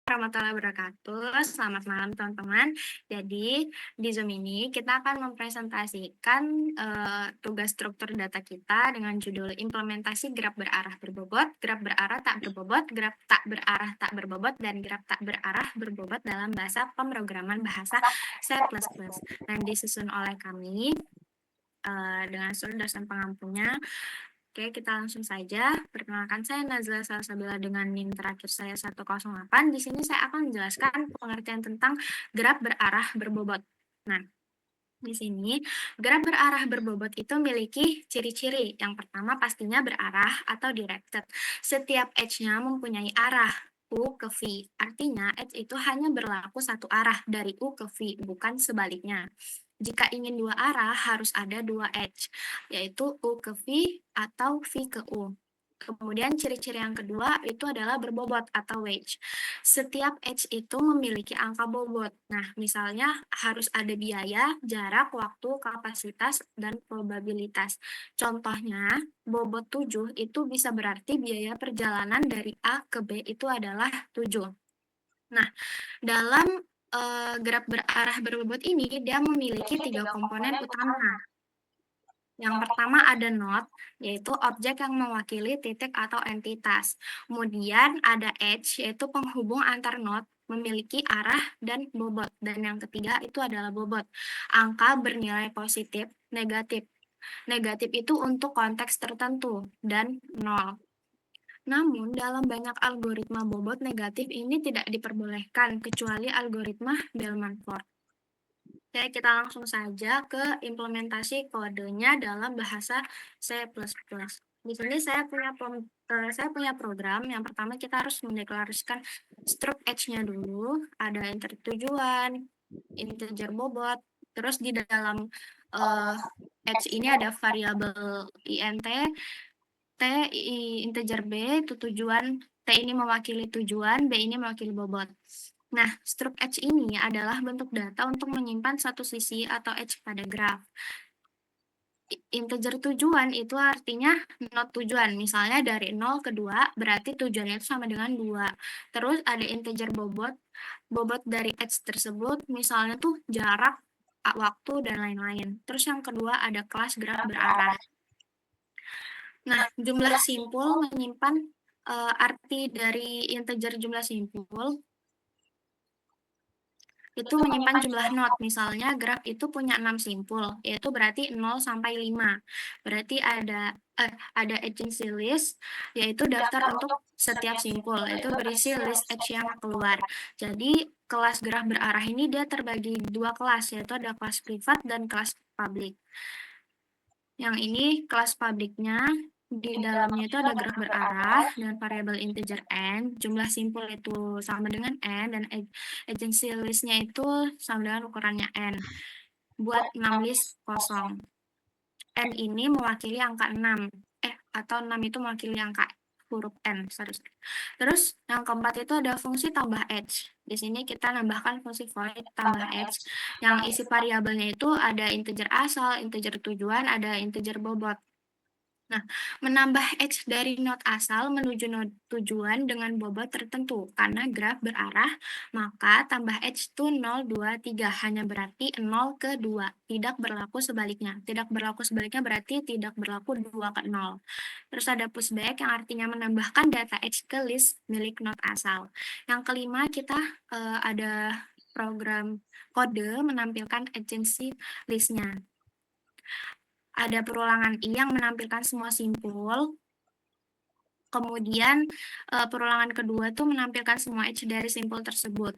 Warahmatullahi wabarakatuh. Selamat malam teman-teman. Jadi di Zoom ini kita akan mempresentasikan tugas struktur data kita dengan judul implementasi graf berarah berbobot, graf berarah tak berbobot, graf tak berarah tak berbobot, dan graf tak berarah berbobot dalam bahasa pemrograman bahasa C++. Dan disusun oleh kami dengan seluruh dosen pengampunya. Oke, kita langsung saja. Perkenalkan, saya Nazla Salsabila dengan NIM terakhir saya 108. Di sini saya akan menjelaskan pengertian tentang graf berarah berbobot. Nah, di sini graf berarah berbobot itu memiliki ciri-ciri. Yang pertama pastinya berarah atau directed. Setiap edge-nya mempunyai arah U ke V. Artinya edge itu hanya berlaku satu arah dari U ke V, bukan sebaliknya. Jika ingin dua arah, harus ada dua edge, yaitu U ke V atau V ke U. Kemudian ciri-ciri yang kedua itu adalah berbobot atau wedge. Setiap edge itu memiliki angka bobot. Nah, misalnya harus ada biaya, jarak, waktu, kapasitas, dan probabilitas. Contohnya, bobot 7 itu bisa berarti biaya perjalanan dari A ke B itu adalah 7. Nah, dalam graf berarah berbobot ini, dia memiliki 3 komponen utama. Yang pertama ada node, yaitu objek yang mewakili titik atau entitas. Kemudian ada edge, yaitu penghubung antar node memiliki arah dan bobot. Dan yang ketiga itu adalah bobot. Angka bernilai positif, negatif. Negatif itu untuk konteks tertentu dan nol. Namun, dalam banyak algoritma bobot negatif ini tidak diperbolehkan, kecuali algoritma Bellman-Ford. Oke, kita langsung saja ke implementasi kodenya dalam bahasa C++. Di sini saya punya program. Yang pertama kita harus mendeklarasikan struk edge-nya dulu. Ada integer tujuan, integer bobot. Terus di dalam edge ini ada variabel int, t integer b itu tujuan, t ini mewakili tujuan, b ini mewakili bobot. Nah, struk edge ini adalah bentuk data untuk menyimpan satu sisi atau edge pada graf. Integer tujuan itu artinya node tujuan. Misalnya dari 0 ke 2, berarti tujuannya itu sama dengan 2. Terus ada integer bobot. Bobot dari edge tersebut, misalnya tuh jarak, waktu, dan lain-lain. Terus yang kedua ada kelas graf berarah. Nah, jumlah simpul menyimpan arti dari integer jumlah simpul itu menyimpan jumlah not. Misalnya graf itu punya 6 simpul, yaitu berarti 0 sampai 5. Berarti ada agency list, yaitu daftar untuk setiap simpul, itu berisi list edge yang keluar. Jadi kelas graf berarah ini dia terbagi dua kelas, yaitu ada kelas privat dan kelas public. Yang ini kelas publiknya, di dalamnya itu ada graf berarah dan variabel integer n, jumlah simpul itu sama dengan n, dan agency list-nya itu sama dengan ukurannya n. Buat 6 list kosong. N ini mewakili angka 6, atau 6 itu mewakili angka huruf n, sorry. Terus yang keempat itu ada fungsi tambah edge. Di sini kita nambahkan fungsi void tambah edge. Yang isi variabelnya itu ada integer asal, integer tujuan, ada integer bobot. Nah, menambah edge dari node asal menuju node tujuan dengan bobot tertentu. Karena graf berarah, maka tambah edge itu 0, 2, 3. Hanya berarti 0 ke 2. Tidak berlaku sebaliknya. Tidak berlaku sebaliknya berarti tidak berlaku 2 ke 0. Terus ada pushback yang artinya menambahkan data edge ke list milik node asal. Yang kelima, kita ada program kode menampilkan agency list-nya. Ada perulangan i yang menampilkan semua simpul. Kemudian perulangan kedua tuh menampilkan semua edge dari simpul tersebut.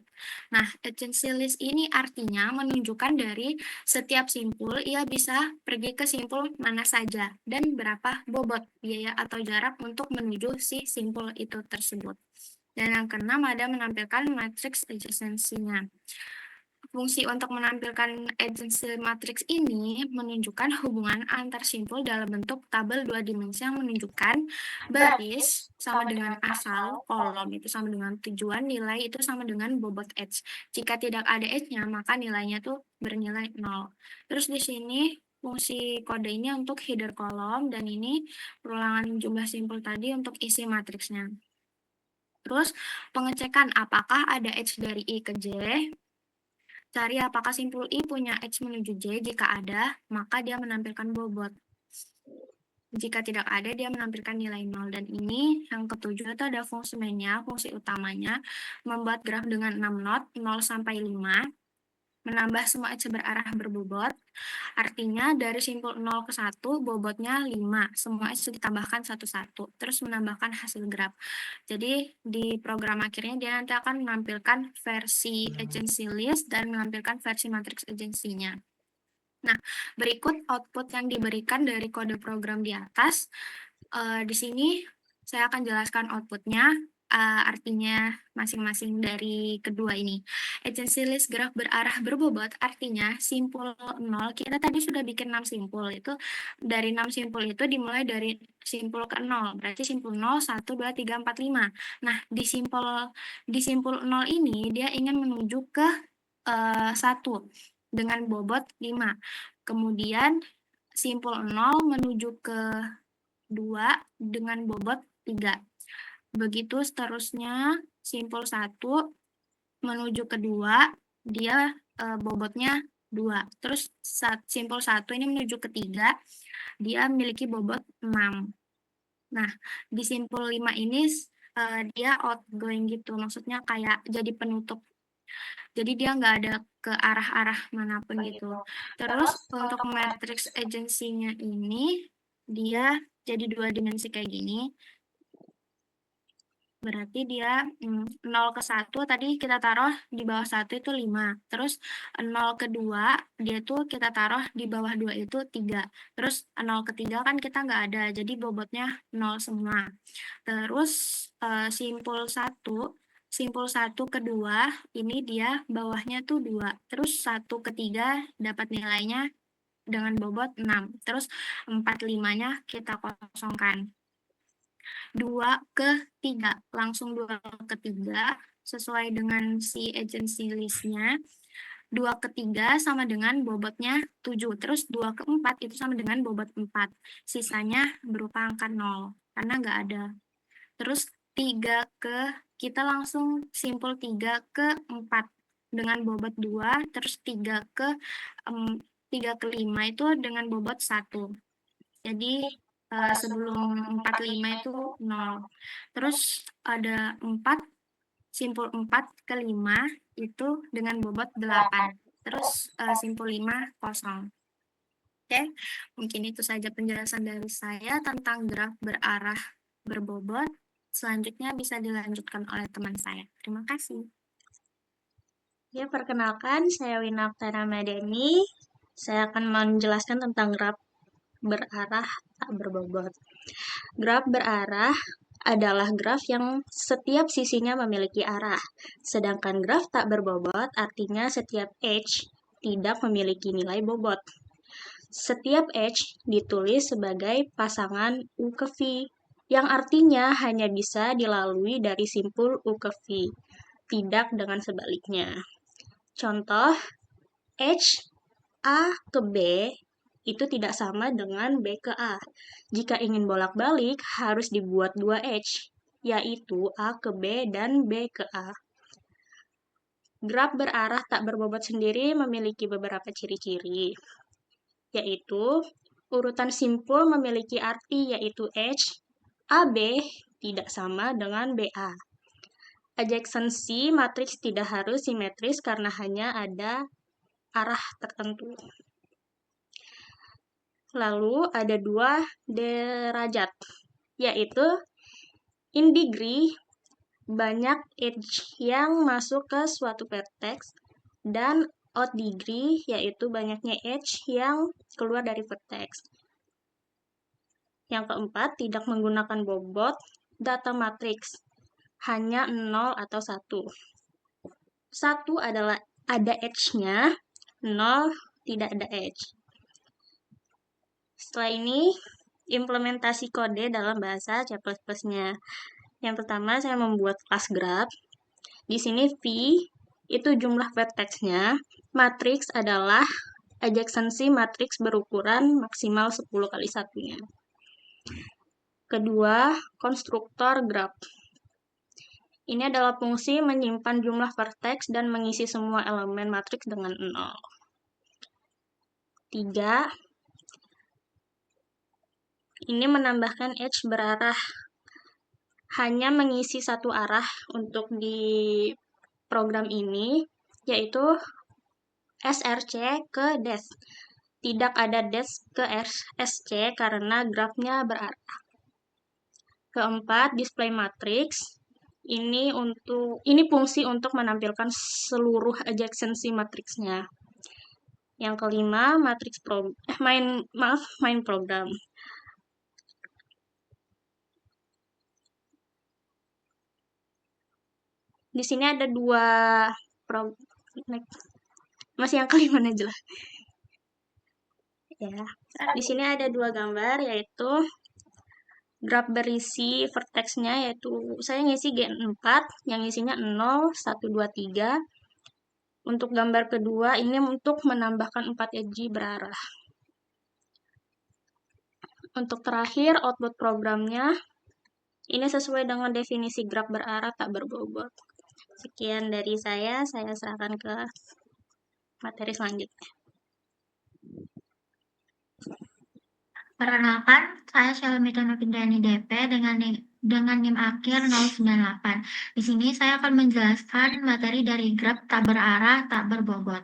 Nah, agency list ini artinya menunjukkan dari setiap simpul ia bisa pergi ke simpul mana saja dan berapa bobot, biaya atau jarak untuk menuju si simpul itu tersebut. Dan yang keenam ada menampilkan matriks adjacency-nya. Fungsi untuk menampilkan agency matrix ini menunjukkan hubungan antar simpul dalam bentuk tabel dua dimensi yang menunjukkan baris sama dengan asal, kolom itu sama dengan tujuan, nilai itu sama dengan bobot edge. Jika tidak ada edge-nya, maka nilainya tuh bernilai 0. Terus di sini fungsi kode ini untuk header kolom, dan ini perulangan jumlah simpul tadi untuk isi matriksnya. Terus pengecekan apakah ada edge dari I ke J. Cari apakah simpul I punya edge menuju J. Jika ada, maka dia menampilkan bobot. Jika tidak ada, dia menampilkan nilai 0. Dan ini yang ketujuh itu ada fungsi mainnya, fungsi utamanya, membuat graf dengan 6 not, 0 sampai 5, menambah semua edge berarah berbobot. Artinya dari simpul 0 ke 1, bobotnya 5. Semua edge ditambahkan satu-satu, terus menambahkan hasil graf. Jadi di program akhirnya dia nanti akan menampilkan versi agency list dan menampilkan versi matriks agensinya. Nah, berikut output yang diberikan dari kode program di atas. Di sini saya akan jelaskan outputnya, artinya masing-masing dari kedua ini. Agency list graf berarah berbobot artinya simpul 0, kita tadi sudah bikin 6 simpul, itu dari 6 simpul itu dimulai dari simpul ke 0, berarti simpul 0, 1, 2, 3, 4, 5. Nah, di simpul 0 ini dia ingin menuju ke 1 dengan bobot 5. Kemudian simpul 0 menuju ke 2 dengan bobot 3. Begitu seterusnya, simpul 1 menuju ke 2, dia bobotnya 2. Terus simpul 1 ini menuju ke 3, dia memiliki bobot 6. Nah, di simpul 5 ini dia outgoing gitu, maksudnya kayak jadi penutup. Jadi dia nggak ada ke arah-arah manapun gitu. Terus untuk matriks agensinya ini, dia jadi 2 dimensi kayak gini. Berarti dia 0 ke 1 tadi kita taruh di bawah 1 itu 5. Terus 0 ke 2 dia tuh kita taruh di bawah 2 itu 3. Terus 0 ke 3 kan kita nggak ada, jadi bobotnya 0 semua. Terus simpul 1 ke 2 ini dia bawahnya tuh 2. Terus 1 ke 3 dapat nilainya dengan bobot 6. Terus 4, 5-nya kita kosongkan. 2 ke 3, langsung 2 ke 3 sesuai dengan si agency list-nya. 2 ke 3 sama dengan bobotnya 7, terus 2 ke 4 itu sama dengan bobot 4. Sisanya berupa angka 0, karena nggak ada. Terus 3 ke, kita langsung simpul 3 ke 4 dengan bobot 2, terus 3 ke 5 itu dengan bobot 1. Jadi sebelum 45 itu 0. Terus ada 4, simpul 4 ke 5 itu dengan bobot 8. Terus simpul 5 kosong. Oke, mungkin itu saja penjelasan dari saya tentang graf berarah berbobot. Selanjutnya bisa dilanjutkan oleh teman saya. Terima kasih. Ya, perkenalkan, saya Winaptara Madani. Saya akan menjelaskan tentang graf berarah tak berbobot. Graf berarah adalah graf yang setiap sisinya memiliki arah. Sedangkan graf tak berbobot artinya setiap edge tidak memiliki nilai bobot. Setiap edge ditulis sebagai pasangan U ke V, yang artinya hanya bisa dilalui dari simpul U ke V, tidak dengan sebaliknya. Contoh, edge A ke B itu tidak sama dengan B ke A. Jika ingin bolak-balik, harus dibuat 2 edge, yaitu A ke B dan B ke A. Graf berarah tak berbobot sendiri memiliki beberapa ciri-ciri, yaitu urutan simpul memiliki arti yaitu edge AB tidak sama dengan BA. Adjacency matriks tidak harus simetris karena hanya ada arah tertentu. Lalu ada 2 derajat, yaitu in degree banyak edge yang masuk ke suatu vertex dan out degree yaitu banyaknya edge yang keluar dari vertex. Yang keempat, tidak menggunakan bobot data matriks, hanya 0 atau 1. 1 adalah ada edge-nya, 0 tidak ada edge. Setelah ini, implementasi kode dalam bahasa C++-nya. Yang pertama, saya membuat kelas graph. Di sini V itu jumlah vertex-nya. Matriks adalah adjacency matriks berukuran maksimal 10 kali 1-nya. Kedua, konstruktor graph. Ini adalah fungsi menyimpan jumlah vertex dan mengisi semua elemen matriks dengan 0. 3. Ini menambahkan edge berarah. Hanya mengisi satu arah untuk di program ini, yaitu SRC ke DES. Tidak ada DES ke SC karena grafnya berarah. Keempat, display matrix. Ini fungsi untuk menampilkan seluruh adjacency matriksnya. Yang kelima, main program. Di sini ada dua masih yang kelima aja lah. Ya, di sini ada dua gambar, yaitu graf berisi vertexnya, yaitu saya ngisi G4 yang isinya 0, 1, 2, 3. Untuk gambar kedua ini untuk menambahkan 4 edge berarah. Untuk terakhir output programnya ini sesuai dengan definisi graf berarah tak berbobot. Sekian dari saya serahkan ke materi selanjutnya. Perkenalkan, saya Shalomita Nurfitriani DP dengan NIM akhir 098. Di sini saya akan menjelaskan materi dari graf tak berarah tak berbobot.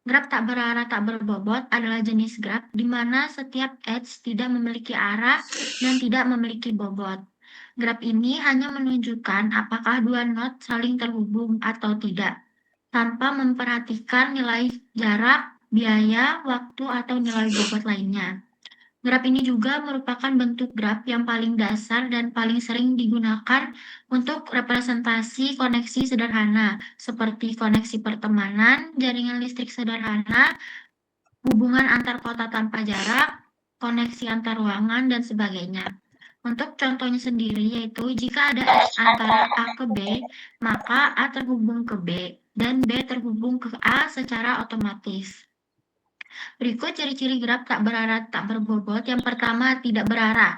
Graf tak berarah tak berbobot adalah jenis graf di mana setiap edge tidak memiliki arah dan tidak memiliki bobot. Graf ini hanya menunjukkan apakah dua node saling terhubung atau tidak, tanpa memperhatikan nilai jarak, biaya, waktu, atau nilai bobot lainnya. Graf ini juga merupakan bentuk graf yang paling dasar dan paling sering digunakan untuk representasi koneksi sederhana, seperti koneksi pertemanan, jaringan listrik sederhana, hubungan antar kota tanpa jarak, koneksi antar ruangan, dan sebagainya. Untuk contohnya sendiri, yaitu jika ada edge antara A ke B, maka A terhubung ke B, dan B terhubung ke A secara otomatis. Berikut ciri-ciri graf tak berarah tak berbobot. Yang pertama, tidak berarah,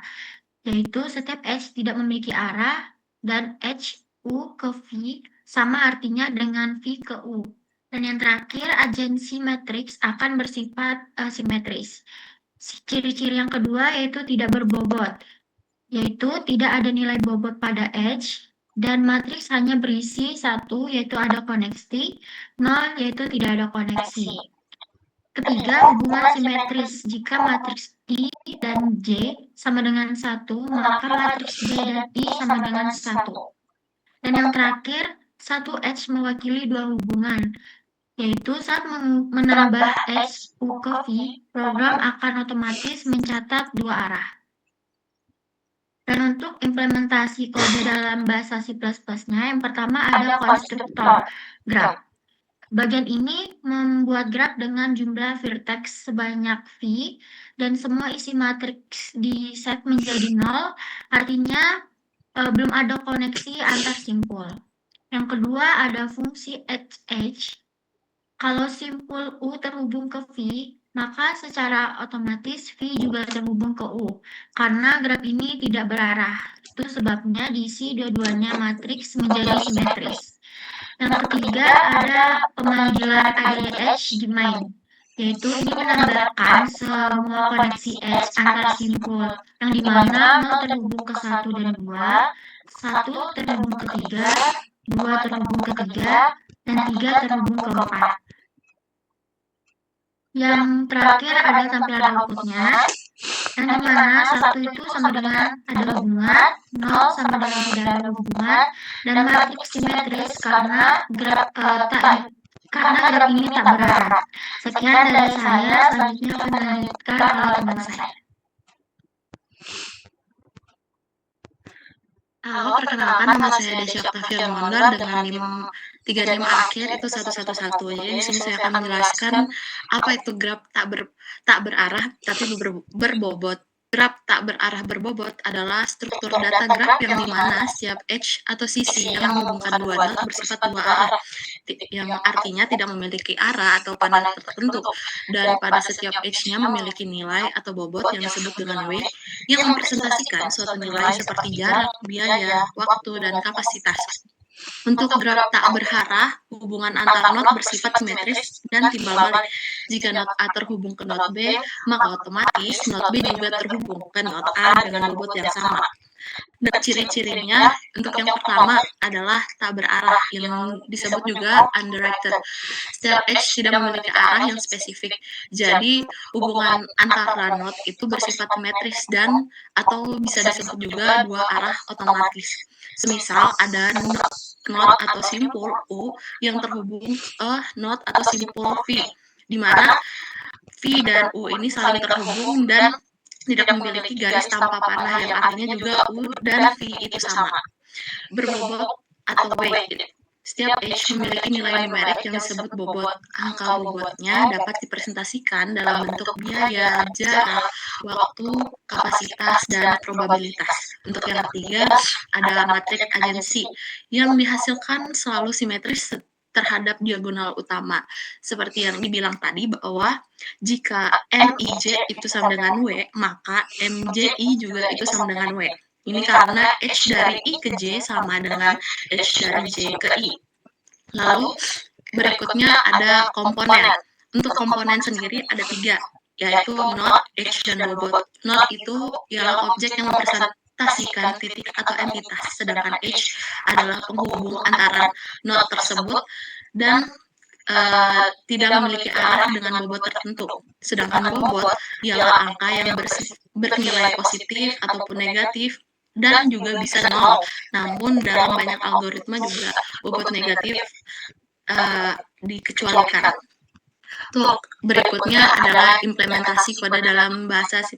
yaitu setiap edge tidak memiliki arah dan edge U ke V sama artinya dengan V ke U. Dan yang terakhir, adjacency matrix akan bersifat simetris. Ciri-ciri yang kedua yaitu tidak berbobot, yaitu tidak ada nilai bobot pada edge dan matriks hanya berisi satu, yaitu ada koneksi, 0 yaitu tidak ada koneksi. Ketiga, hubungan simetris. Jika matriks I dan J sama dengan 1, maka matriks J dan I sama dengan 1. Dan yang terakhir, satu edge mewakili dua hubungan, yaitu saat menambah edge U ke V, program akan otomatis mencatat dua arah. Dan untuk implementasi kode dalam bahasa C++-nya, yang pertama ada konstruktor graf. Bagian ini membuat graf dengan jumlah vertex sebanyak V dan semua isi matriks di set menjadi 0, artinya belum ada koneksi antar simpul. Yang kedua ada fungsi edge. Kalau simpul U terhubung ke V, maka secara otomatis V juga terhubung ke U, karena graf ini tidak berarah. Itu sebabnya diisi dua-duanya matriks menjadi simetris. Yang ketiga ada pemanggilan ADH di main, yaitu ini menambahkan semua koneksi edge antar simpul yang dimana 0 terhubung ke 1 dan 2, 1 terhubung ke 3, 2 terhubung ke 3, dan 3 terhubung ke 4. Yang terakhir ada tampilan outputnya, yang dimana 1 itu sama dengan ada hubungan, 0 sama dengan tidak ada hubungan, dan matriks simetris karena graf ini tak berarah. Sekian dari saya, selanjutnya akan dilanjutkan oleh teman saya. Halo, perkenalkan nama saya Desya Octavia Mondar dengan NIM 35 akhir itu 111. Jadi di sini saya akan menjelaskan apa itu graf tak berarah tapi berbobot. Graf tak berarah berbobot adalah struktur data graf yang dimana setiap edge atau sisi yang menghubungkan dua node bersifat dua arah, yang artinya tidak memiliki arah atau panel tertentu, dan pada setiap edge-nya memiliki nilai atau bobot yang disebut dengan W, yang mempresentasikan suatu nilai seperti jarak, biaya, waktu, dan kapasitas. Untuk graf tak berarah, hubungan antar not bersifat simetris dan timbal balik. Jika not A terhubung ke not B, maka otomatis not B juga terhubung ke not A dengan bobot yang sama. Dan ciri-cirinya untuk yang pertama adalah tak berarah, yang disebut juga undirected. Setiap H tidak memiliki arah yang spesifik. Jadi hubungan antara not itu bersifat simetris dan atau bisa disebut juga dua arah otomatis. Semisal ada not atau simpul U yang terhubung ke not atau simpul V, di mana V dan U ini saling terhubung dan tidak memiliki garis tanpa panah, yang artinya juga U dan V itu sama. Berbobot atau weight. Setiap H memiliki nilai numerik yang disebut bobot. Angka bobotnya dapat dipresentasikan dalam bentuk biaya, jarak, waktu, kapasitas, dan probabilitas. Untuk yang ketiga, ada matriks agensi yang dihasilkan selalu simetris terhadap diagonal utama. Seperti yang dibilang tadi bahwa jika MIJ itu sama dengan W, maka MJI juga itu sama dengan W. Ini karena H dari I ke J sama dengan H dari J ke I. Lalu berikutnya ada komponen. Untuk komponen sendiri ada 3, yaitu not, H, dan bobot. Not itu ialah objek yang mempresentasikan titik atau entitas, sedangkan H adalah penghubung antara not tersebut dan tidak memiliki arah dengan bobot tertentu. Sedangkan bobot ialah angka yang bernilai positif ataupun negatif dan juga bisa nol. Namun dalam banyak algoritma juga bobot negatif dikecualikan. Tuh, berikutnya adalah implementasi kode dalam bahasa C++.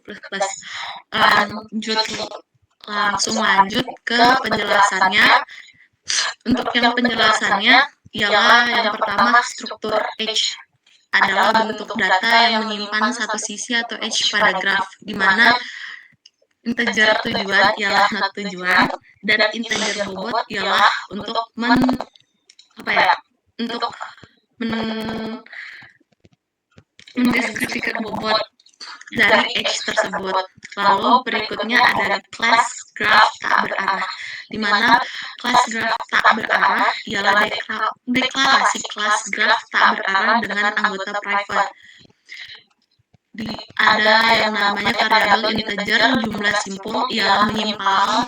Langsung lanjut ke penjelasannya. Untuk yang penjelasannya ialah yang pertama, struktur H adalah bentuk data yang menyimpan satu sisi atau H pada graf, di mana integer tujuan ialah not tujuan dan integer bobot ialah untuk mendeskripsikan bobot dari H tersebut. Lalu berikutnya ada class graph tak berarah, di mana class graph tak berarah ialah deklarasi class graph tak berarah dengan anggota private. Ada yang namanya variabel integer jumlah simpul yang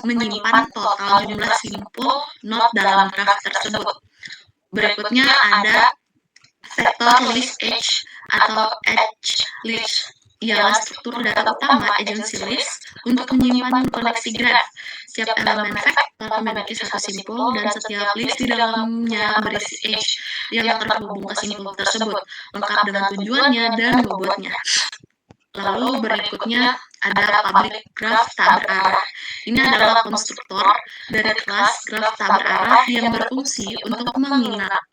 menyimpan total jumlah simpul not dalam graf tersebut. Berikutnya ada vektor list H atau H list, ialah struktur data utama agency list untuk menyimpan koneksi graf. Setiap elemen vektor memiliki satu simpul dan setiap list di dalamnya berisi H yang terhubung ke simpul tersebut, lengkap dengan tujuannya dan bobotnya. Lalu berikutnya ada public graph tak berarah. Ini adalah konstruktor dari kelas graph tak berarah yang berfungsi untuk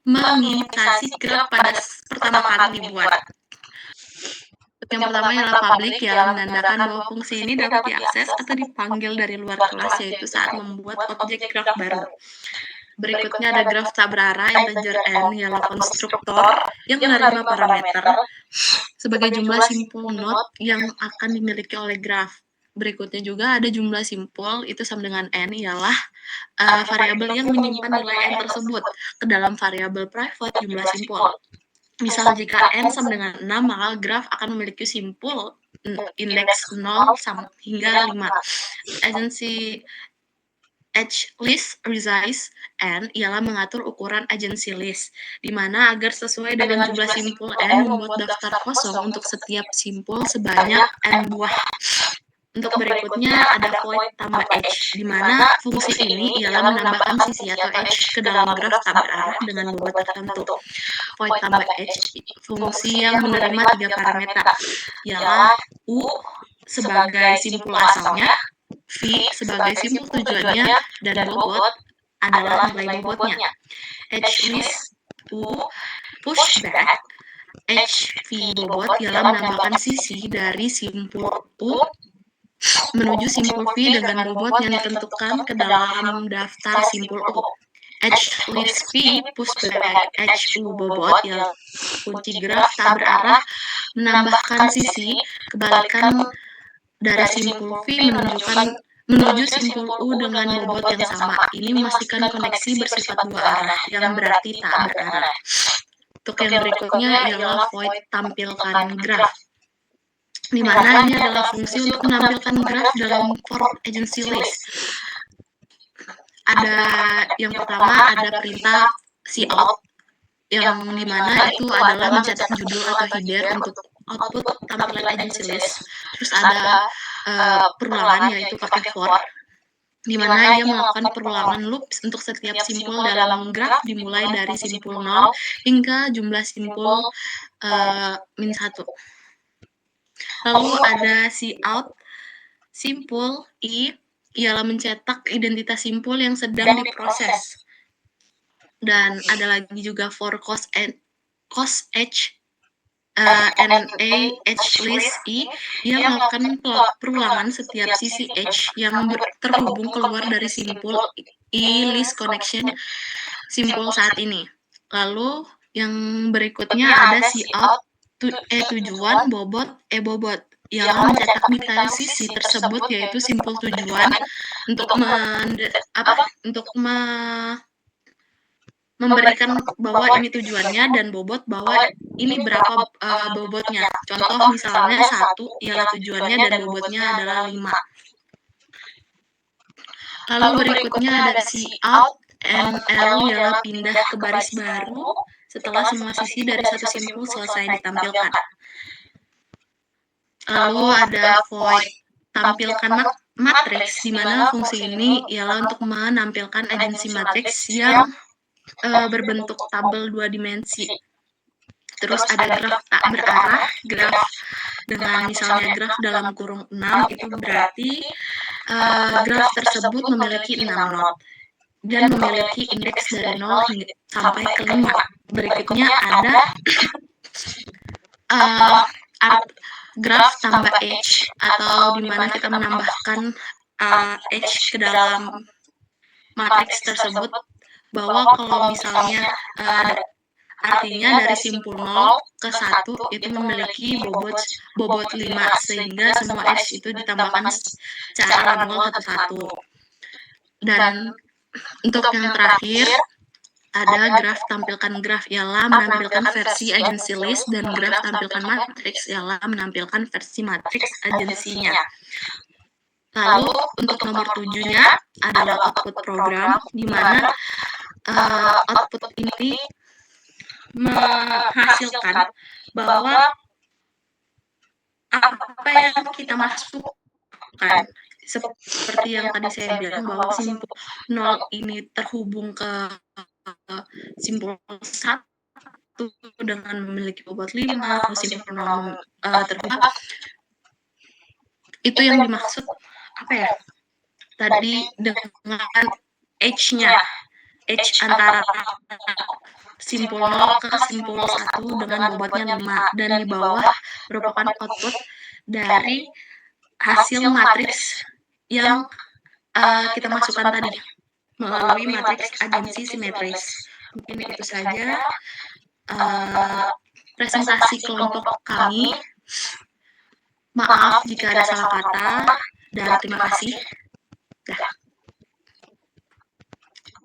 mengimitasi graph pada pertama kali dibuat. Yang pertama ialah public, yang menandakan bahwa fungsi ini dapat diakses atau dipanggil dari luar kelas, yaitu saat membuat objek graph baru. Berikutnya ada graph tak berarah integer n, ialah konstruktor yang menerima parameter sebagai jumlah simpul not yang akan dimiliki oleh graph. Berikutnya juga ada jumlah simpul, itu sama dengan n, ialah variabel yang menyimpan nilai n tersebut ke dalam variabel private jumlah simpul. Misal jika n sama dengan 6, maka graph akan memiliki simpul indeks 0 hingga 5. Agency H list resize n ialah mengatur ukuran agency list, di mana agar sesuai dengan jumlah simpul n membuat daftar kosong untuk setiap simpul sebanyak n buah. Untuk berikutnya ada void tambah H, di mana fungsi ini ialah menambahkan sisi atau H ke dalam graf tak berarah dengan bobot tertentu. Void tambah H fungsi yang menerima 3 parameter, ialah U sebagai simpul asalnya, V sebagai simpul tujuannya, dan bobot adalah nilai bobotnya. H list U pushback H V bobot ialah menambahkan sisi dari simpul U menuju simpul V dengan bobot yang ditentukan ke dalam daftar simpul U. H list V pushback H U bobot ialah kunci graf tak berarah menambahkan sisi kebalikan dari simpul V menunjukkan menuju simpul U dengan bobot yang sama. Ini memastikan koneksi bersifat dua arah, yang berarti tak berarah. Untuk yang berikutnya ialah void tampilkan graf, di mana ini adalah fungsi untuk menampilkan graf dalam form agency list. Ada yang pertama ada perintah cout, yang dimana itu adalah mencetak judul atau header untuk output tampilan agency list. Terus ada perulangan, yaitu pakai for, di mana dia melakukan perulangan loops untuk setiap simpul dalam graf dimulai dari simpul 0 hingga jumlah simpul min 1. Lalu ada cout simpul I, ialah mencetak identitas simpul yang sedang diproses. Dan ada lagi juga for cost h list I, ia melakukan perulangan setiap sisi H yang terhubung keluar dari simpul I list connection simpul saat ini. Lalu yang berikutnya ada cout tujuan bobot bobot, yang mencetak detail sisi tersebut, yaitu simpul tujuan untuk memberikan bahwa ini tujuannya dan bobot bahwa ini berapa bobotnya. Contoh misalnya 1 ialah tujuannya dan bobotnya adalah 5. Lalu berikutnya ada cout NL, ialah pindah ke baris baru setelah semua sisi dari satu simpul selesai ditampilkan. Lalu ada void tampilkan matriks, di mana fungsi ini ialah untuk menampilkan agensi matriks yang berbentuk tabel 2 dimensi. Terus ada graf tak berarah, graf dengan misalnya graf dalam kurung 6, itu berarti graf tersebut memiliki 6 not dan memiliki indeks dari 0 hingga sampai ke 5. Berikutnya ada graf tambah H, atau di mana kita menambahkan H ke dalam matriks tersebut, bahwa kalau misalnya artinya dari simpul 0 ke 1 itu memiliki bobot 5, sehingga semua H itu ditambahkan secara manual satu-satu. Dan untuk yang terakhir ada graf tampilkan graf, ialah menampilkan versi agency list, dan graf tampilkan matriks ialah menampilkan versi matriks agensinya. Lalu untuk nomor 7-nya adalah output program, di mana output ini menghasilkan bahwa apa yang kita masukkan, seperti yang tadi saya bilang bahwa simpul 0 ini terhubung ke simpul 1 dengan memiliki bobot 5, simpul 0 terhubung, itu yang dimaksud apa ya? Tadi dengan H-nya, H antara simpul 0 ke simpul 1 dengan bobotnya 5, dan di bawah merupakan output dari hasil matriks yang kita masukkan tadi melalui matriks agensi simetris. Mungkin itu saja presentasi kelompok kami. Maaf jika ada salah kata, dan terima kasih.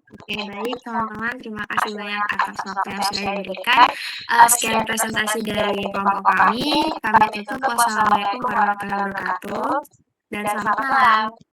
Oke, baik teman-teman, terima kasih banyak atas waktu yang sudah diberikan. Sekian presentasi dari kelompok kami tutup. Wassalamualaikum warahmatullahi wabarakatuh, dan selamat malam.